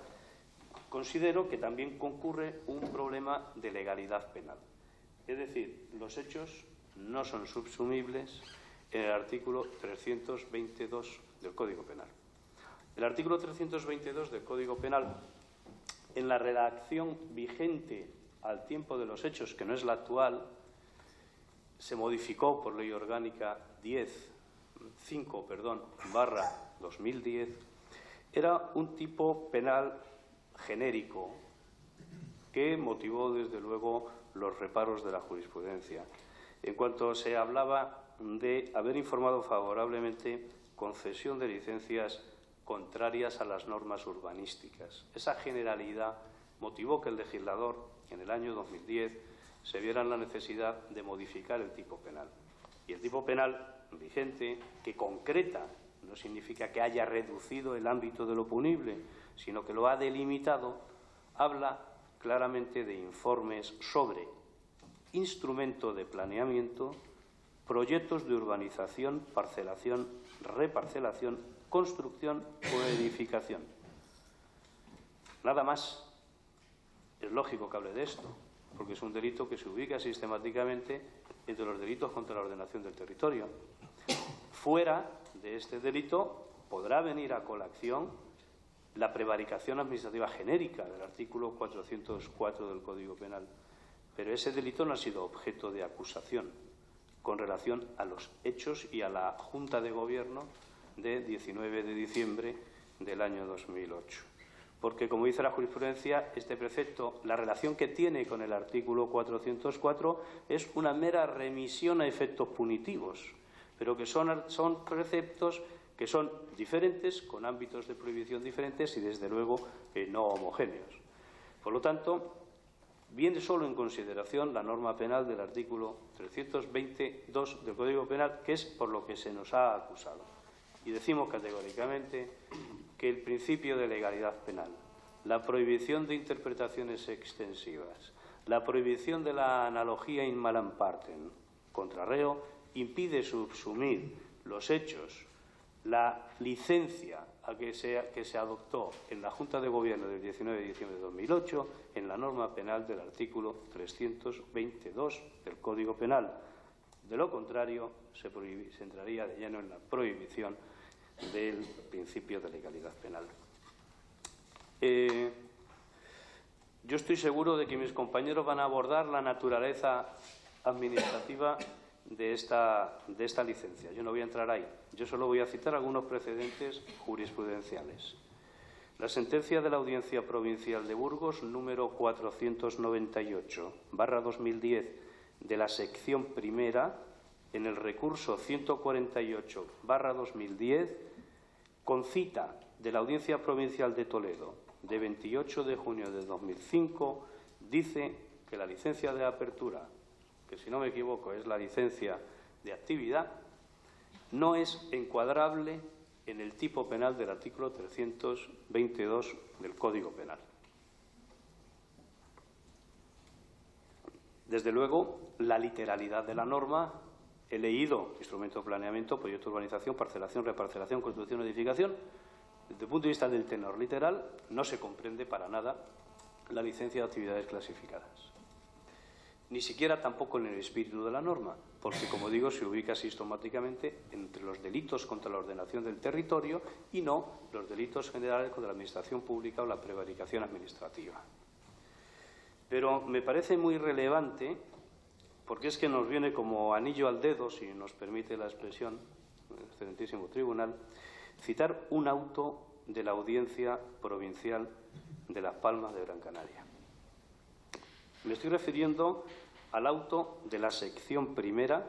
considero que también concurre un problema de legalidad penal. Es decir, los hechos no son subsumibles en el artículo 322 del Código Penal. El artículo 322 del Código Penal, en la redacción vigente al tiempo de los hechos, que no es la actual, se modificó por Ley Orgánica 5/2010, era un tipo penal genérico que motivó, desde luego, los reparos de la jurisprudencia. En cuanto se hablaba de haber informado favorablemente concesión de licencias contrarias a las normas urbanísticas. Esa generalidad motivó que el legislador, en el año 2010, se viera en la necesidad de modificar el tipo penal. Y el tipo penal vigente, que concreta, no significa que haya reducido el ámbito de lo punible, sino que lo ha delimitado, habla claramente de informes sobre instrumento de planeamiento, proyectos de urbanización, parcelación, reparcelación, construcción o edificación. Nada más. Es lógico que hable de esto, porque es un delito que se ubica sistemáticamente entre los delitos contra la ordenación del territorio. Fuera de este delito podrá venir a colación la prevaricación administrativa genérica del artículo 404 del Código Penal, pero ese delito no ha sido objeto de acusación con relación a los hechos y a la Junta de Gobierno de 19 de diciembre del año 2008. Porque, como dice la jurisprudencia, este precepto, la relación que tiene con el artículo 404 es una mera remisión a efectos punitivos, pero que son preceptos que son diferentes, con ámbitos de prohibición diferentes y, desde luego, no homogéneos. Por lo tanto, viene solo en consideración la norma penal del artículo 322 del Código Penal, que es por lo que se nos ha acusado. Y decimos categóricamente que el principio de legalidad penal, la prohibición de interpretaciones extensivas, la prohibición de la analogía in malam partem contra reo, impide subsumir los hechos, la licencia que se adoptó en la Junta de Gobierno del 19 de diciembre de 2008 en la norma penal del artículo 322 del Código Penal. De lo contrario, se entraría de lleno en la prohibición del principio de legalidad penal. Yo estoy seguro de que mis compañeros van a abordar la naturaleza administrativa de esta licencia. Yo no voy a entrar ahí. Yo solo voy a citar algunos precedentes jurisprudenciales. La sentencia de la Audiencia Provincial de Burgos, número 498/2010, de la sección primera, en el recurso 148/2010, con cita de la Audiencia Provincial de Toledo, de 28 de junio de 2005, dice que la licencia de apertura, que si no me equivoco es la licencia de actividad, no es encuadrable en el tipo penal del artículo 322 del Código Penal. Desde luego, la literalidad de la norma, he leído instrumento de planeamiento, proyecto de urbanización, parcelación, reparcelación, construcción, edificación. Desde el punto de vista del tenor literal, no se comprende para nada la licencia de actividades clasificadas. Ni siquiera tampoco en el espíritu de la norma, porque, como digo, se ubica sistemáticamente entre los delitos contra la ordenación del territorio y no los delitos generales contra la administración pública o la prevaricación administrativa. Pero me parece muy relevante, porque es que nos viene como anillo al dedo, si nos permite la expresión, el excelentísimo tribunal, citar un auto de la Audiencia Provincial de Las Palmas de Gran Canaria. Me estoy refiriendo al auto de la sección primera,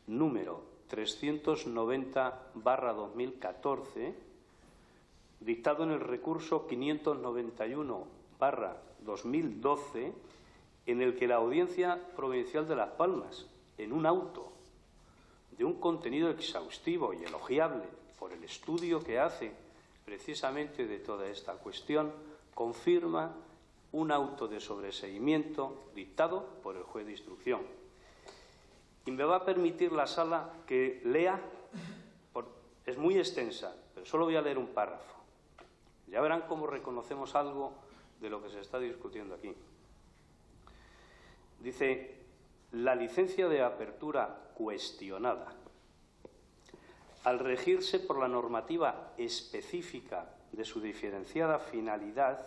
número 390/2014, dictado en el recurso 591/2012, en el que la Audiencia Provincial de Las Palmas, en un auto de un contenido exhaustivo y elogiable por el estudio que hace precisamente de toda esta cuestión, confirma un auto de sobreseimiento dictado por el juez de instrucción. Y me va a permitir la sala que lea, es muy extensa, pero solo voy a leer un párrafo. Ya verán cómo reconocemos algo de lo que se está discutiendo aquí. Dice: la licencia de apertura cuestionada, al regirse por la normativa específica de su diferenciada finalidad,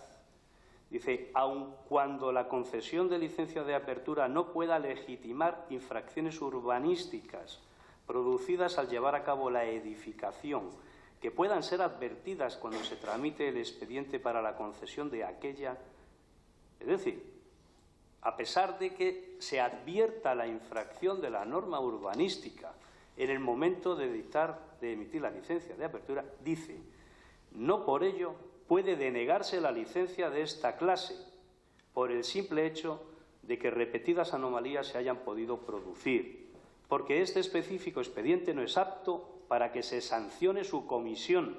dice, aun cuando la concesión de licencia de apertura no pueda legitimar infracciones urbanísticas producidas al llevar a cabo la edificación, que puedan ser advertidas cuando se tramite el expediente para la concesión de aquella, es decir, a pesar de que se advierta la infracción de la norma urbanística en el momento de emitir la licencia de apertura, dice, no por ello puede denegarse la licencia de esta clase por el simple hecho de que repetidas anomalías se hayan podido producir, porque este específico expediente no es apto para que se sancione su comisión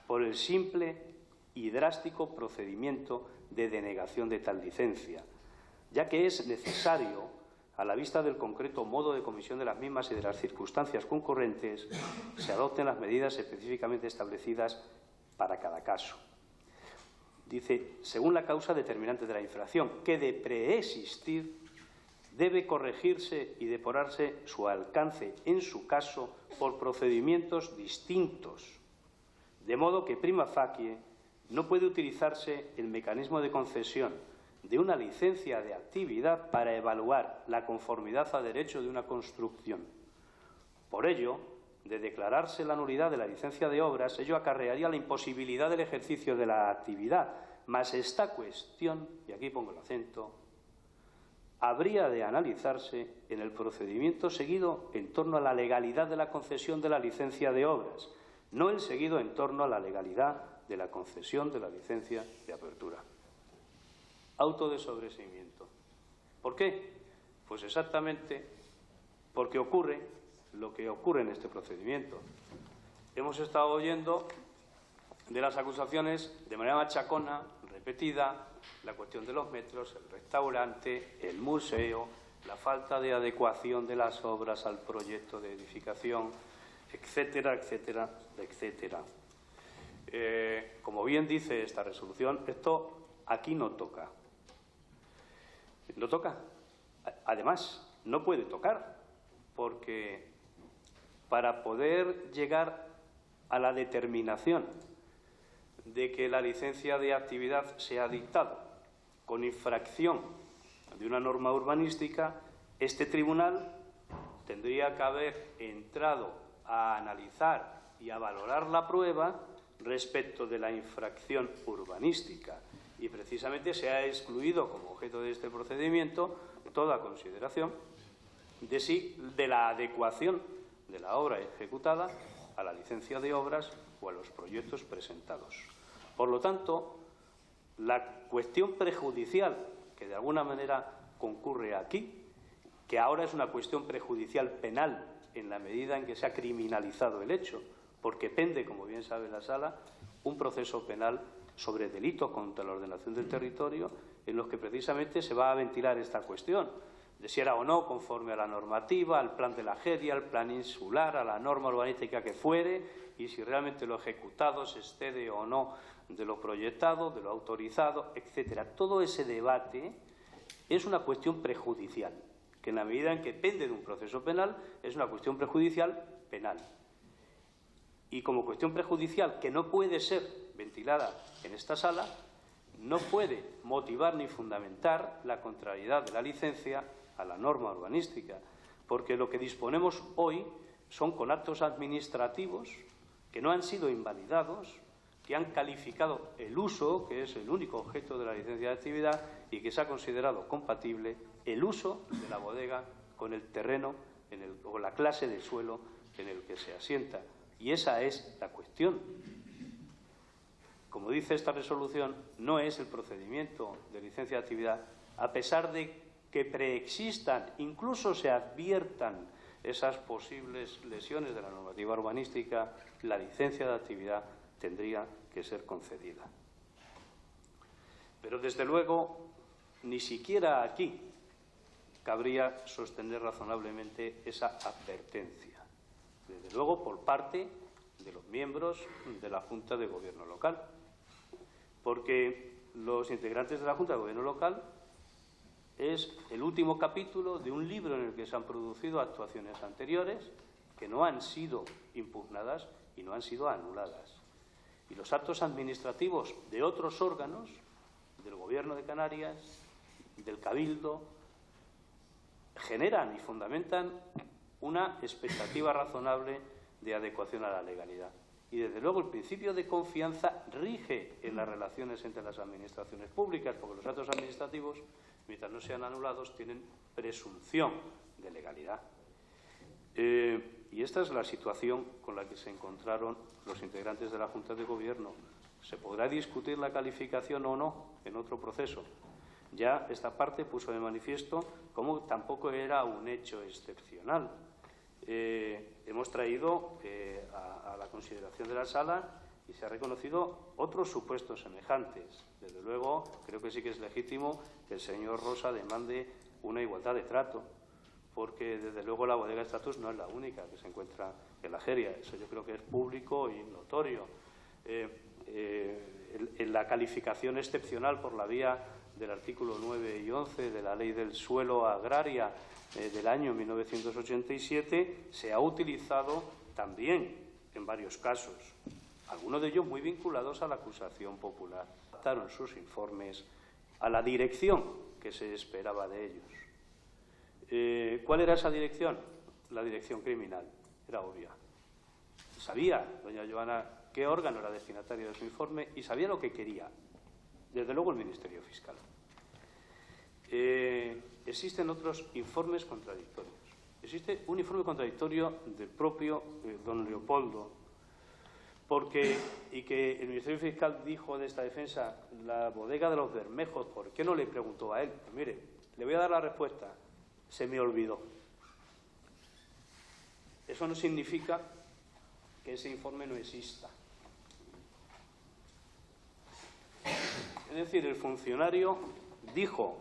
por el simple y drástico procedimiento de denegación de tal licencia, ya que es necesario, a la vista del concreto modo de comisión de las mismas y de las circunstancias concurrentes, se adopten las medidas específicamente establecidas para cada caso. Dice, según la causa determinante de la infracción, que de preexistir debe corregirse y depurarse su alcance, en su caso, por procedimientos distintos, de modo que prima facie no puede utilizarse el mecanismo de concesión de una licencia de actividad para evaluar la conformidad a derecho de una construcción. Por ello, de declararse la nulidad de la licencia de obras, ello acarrearía la imposibilidad del ejercicio de la actividad, mas esta cuestión, y aquí pongo el acento, habría de analizarse en el procedimiento seguido en torno a la legalidad de la concesión de la licencia de obras, no el seguido en torno a la legalidad de la concesión de la licencia de apertura. Auto de sobreseimiento. ¿Por qué? Pues exactamente porque ocurre lo que ocurre en este procedimiento. Hemos estado oyendo de las acusaciones de manera machacona, repetida, la cuestión de los metros, el restaurante, el museo, la falta de adecuación de las obras al proyecto de edificación, etcétera, etcétera, etcétera. Como bien dice esta resolución, esto aquí no toca. No toca. Además, no puede tocar, porque para poder llegar a la determinación de que la licencia de actividad se ha dictado con infracción de una norma urbanística, este tribunal tendría que haber entrado a analizar y a valorar la prueba respecto de la infracción urbanística, y precisamente se ha excluido como objeto de este procedimiento toda consideración de la adecuación de la obra ejecutada a la licencia de obras o a los proyectos presentados. Por lo tanto, la cuestión prejudicial que de alguna manera concurre aquí, que ahora es una cuestión prejudicial penal en la medida en que se ha criminalizado el hecho, porque pende, como bien sabe la Sala, un proceso penal sobre delitos contra la ordenación del territorio en los que precisamente se va a ventilar esta cuestión de si era o no conforme a la normativa, al plan de la JEDIA, al plan insular, a la norma urbanística que fuere, y si realmente lo ejecutado se excede o no de lo proyectado, de lo autorizado, etcétera. Todo ese debate es una cuestión prejudicial, que en la medida en que pende de un proceso penal, es una cuestión prejudicial penal. Y como cuestión prejudicial que no puede ser ventilada en esta sala, no puede motivar ni fundamentar la contrariedad de la licencia a la norma urbanística, porque lo que disponemos hoy son con actos administrativos que no han sido invalidados, que han calificado el uso, que es el único objeto de la licencia de actividad, y que se ha considerado compatible el uso de la bodega con el terreno o la clase de suelo en el que se asienta. Y esa es la cuestión. Como dice esta resolución, no es el procedimiento de licencia de actividad, a pesar de que preexistan, incluso se adviertan esas posibles lesiones de la normativa urbanística, la licencia de actividad tendría que ser concedida. Pero, desde luego, ni siquiera aquí cabría sostener razonablemente esa advertencia, desde luego por parte de los miembros de la Junta de Gobierno local, porque los integrantes de la Junta de Gobierno local es el último capítulo de un libro en el que se han producido actuaciones anteriores que no han sido impugnadas y no han sido anuladas. Y los actos administrativos de otros órganos, del Gobierno de Canarias, del Cabildo, generan y fundamentan una expectativa razonable de adecuación a la legalidad. Y, desde luego, el principio de confianza rige en las relaciones entre las administraciones públicas, porque los actos administrativos, mientras no sean anulados, tienen presunción de legalidad. Y esta es la situación con la que se encontraron los integrantes de la Junta de Gobierno. ¿Se podrá discutir la calificación o no en otro proceso? Ya esta parte puso de manifiesto cómo tampoco era un hecho excepcional. Hemos traído a la consideración de la Sala y se ha reconocido otros supuestos semejantes. Desde luego, creo que sí que es legítimo que el señor Rosa demande una igualdad de trato, porque, desde luego, la bodega Estatus no es la única que se encuentra en la Jeria. Eso yo creo que es público y notorio. En la calificación excepcional por la vía del artículo 9 y 11 de la Ley del Suelo Agraria del año 1987 se ha utilizado también en varios casos, algunos de ellos muy vinculados a la acusación popular. Adaptaron sus informes a la dirección que se esperaba de ellos. ¿Cuál era esa dirección? La dirección criminal. Era obvia. Sabía doña Joana qué órgano era destinatario de su informe y sabía lo que quería. Desde luego, el Ministerio Fiscal. Existen otros informes contradictorios. Existe un informe contradictorio del propio don Leopoldo, y que el Ministerio Fiscal dijo de esta defensa, la bodega de los Bermejos, ¿por qué no le preguntó a él? Pues mire, Le voy a dar la respuesta. Se me olvidó. Eso no significa que ese informe no exista. Es decir, el funcionario dijo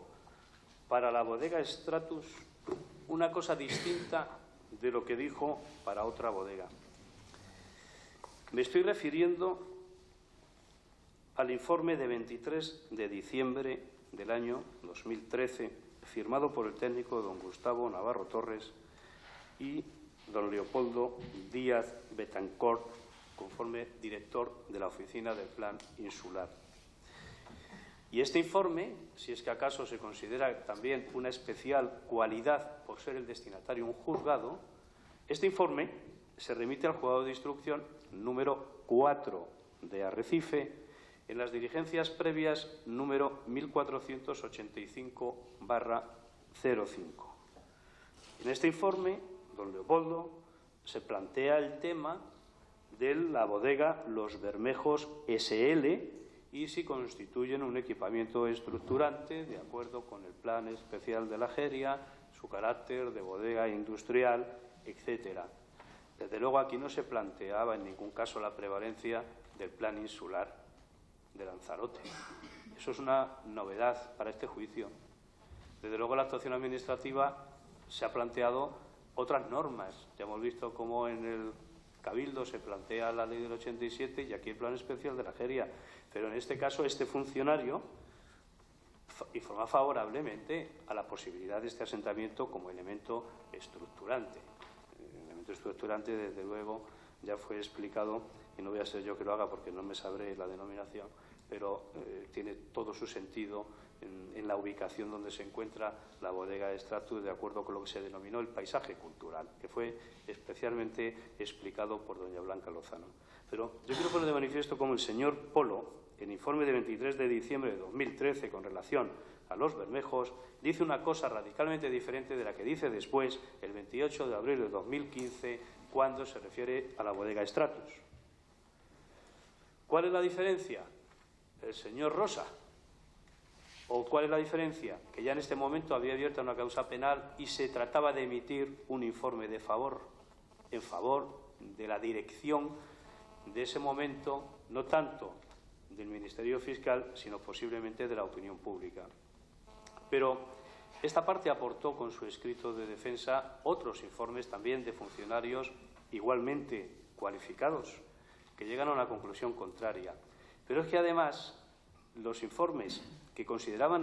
para la bodega Stratus una cosa distinta de lo que dijo para otra bodega. Me estoy refiriendo al informe de 23 de diciembre del año 2013, firmado por el técnico don Gustavo Navarro Torres y don Leopoldo Díaz Betancourt, conforme director de la Oficina del Plan Insular. Y este informe, si es que acaso se considera también una especial cualidad por ser el destinatario un juzgado, este informe se remite al juzgado de instrucción número 4 de Arrecife en las diligencias previas número 1485/05. En este informe, don Leopoldo se plantea el tema de la bodega Los Bermejos S.L., y si constituyen un equipamiento estructurante de acuerdo con el plan especial de la Jeria, su carácter de bodega industrial, etcétera. Desde luego aquí no se planteaba en ningún caso la prevalencia del plan insular de Lanzarote. Eso es una novedad para este juicio. Desde luego la actuación administrativa se ha planteado otras normas. Ya hemos visto cómo en el Cabildo se plantea la ley del 87 y aquí el plan especial de la Jeria. Pero en este caso, este funcionario informa favorablemente a la posibilidad de este asentamiento como elemento estructurante. El elemento estructurante, desde luego, ya fue explicado, y no voy a ser yo que lo haga porque no me sabré la denominación, pero tiene todo su sentido en la ubicación donde se encuentra la bodega Stratus, de acuerdo con lo que se denominó el paisaje cultural, que fue especialmente explicado por doña Blanca Lozano. Pero yo quiero poner de manifiesto cómo el señor Polo, en informe de 23 de diciembre de 2013 con relación a Los Bermejos, dice una cosa radicalmente diferente de la que dice después, el 28 de abril de 2015, cuando se refiere a la bodega Stratus. ¿Cuál es la diferencia? El señor Rosa. ¿O cuál es la diferencia? Que ya en este momento había abierta una causa penal y se trataba de emitir un informe de favor, en favor de la dirección de ese momento, no tanto del Ministerio Fiscal, sino posiblemente de la opinión pública. Pero esta parte aportó con su escrito de defensa otros informes también de funcionarios igualmente cualificados, que llegan a una conclusión contraria. Pero es que además los informes que consideraban